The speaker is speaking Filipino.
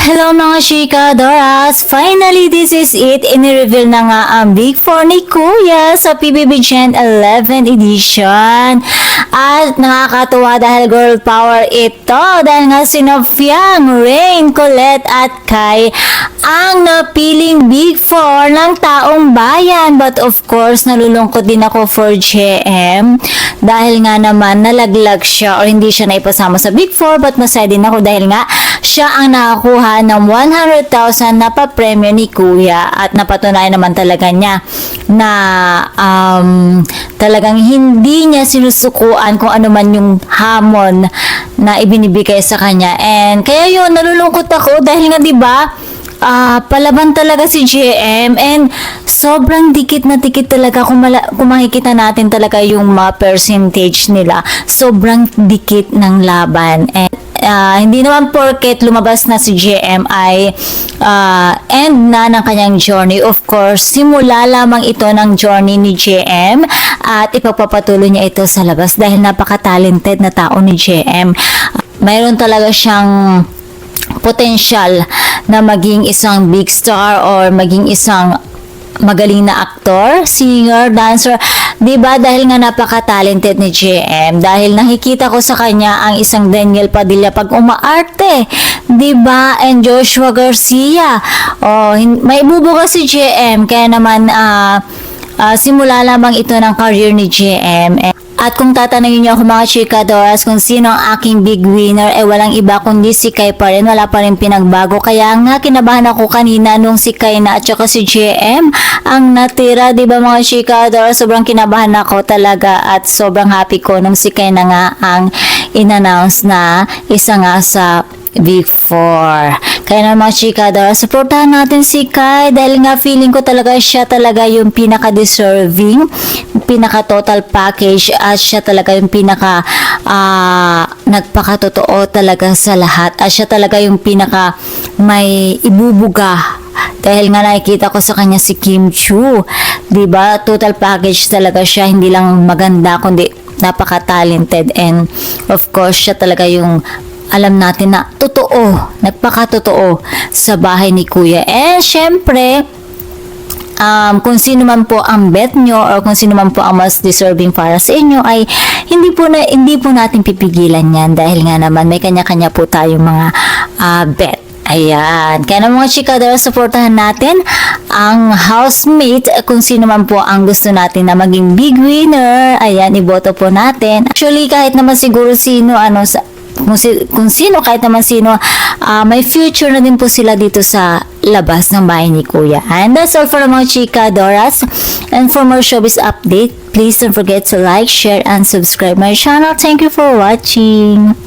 Hello mga chika, Doras! Finally, this is it. Ini-reveal na nga ang Big 4 ni Kuya sa PBB Gen 11 edition. At nakakatuwa dahil girl power ito. Dahil nga si Fiang, Rain, Colette at Kai ang napiling Big 4 ng taong bayan. But of course, nalulungkot din ako for JM. Dahil nga naman nalaglag siya o hindi siya naipasama sa Big 4. But masaya din ako dahil nga siya ang nakakuha ng 100,000 na pa-premyo ni Kuya at napatunayan naman talaga niya na talagang hindi niya sinusukuan kung ano man yung hamon na ibinibigay sa kanya. And kaya yun, nalulungkot ako dahil nga 'di ba, palaban talaga si JM and sobrang dikit na dikit talaga kung makikita natin talaga yung percentage nila. Sobrang dikit ng laban. And hindi naman porket lumabas na si JM ay end na ng kanyang journey. Of course, simula lamang ito ng journey ni JM at ipagpapatuloy niya ito sa labas dahil napaka-talented na tao ni JM. Mayroon talaga siyang potential na maging isang big star or maging isang magaling na aktor, singer, dancer, 'di ba? Dahil nga napaka-talented ni JM. Dahil nakikita ko sa kanya ang isang Daniel Padilla pag umaarte, 'di ba? And Joshua Garcia. Oh, may bubuga si JM kaya naman simula lamang ito ng career ni JM. At kung tatanungin niyo ako mga chika Doras kung sino ang aking big winner, walang iba kundi si Kai pa rin, wala pa rin pinagbago. Kaya nga kinabahan ako kanina nung si Kai na at saka si JM ang natira, di ba mga chika Doras? Sobrang kinabahan ako talaga at sobrang happy ko nung si Kai na nga ang in-announce na isa nga sa Big 4. Kaya naman mga chika Doras, supportahan natin si Kai dahil nga feeling ko talaga siya talaga yung pinaka-deserving, pinaka-total package at siya talaga yung pinaka nagpakatotoo talaga sa lahat at siya talaga yung pinaka may ibubuga dahil nga nakikita ko sa kanya si Kim Chu, diba? Total package talaga siya, hindi lang maganda kundi napaka-talented and of course siya talaga yung alam natin na totoo, nagpakatotoo sa bahay ni Kuya. And syempre, kung sino man po ang bet nyo or kung sino man po ang mas deserving para sa inyo ay hindi po natin pipigilan yan dahil nga naman may kanya-kanya po tayong mga bet. Ayan. Kaya naman mga chika Doras, supportahan natin ang housemate kung sino man po ang gusto natin na maging big winner. Ayan, iboto po natin. Actually, kahit naman siguro sino, kung sino, kahit naman sino, may future na din po sila dito sa labas ng bahay ni Kuya. And that's all for mga chika Doras. And for more showbiz update, please don't forget to like, share, and subscribe my channel. Thank you for watching.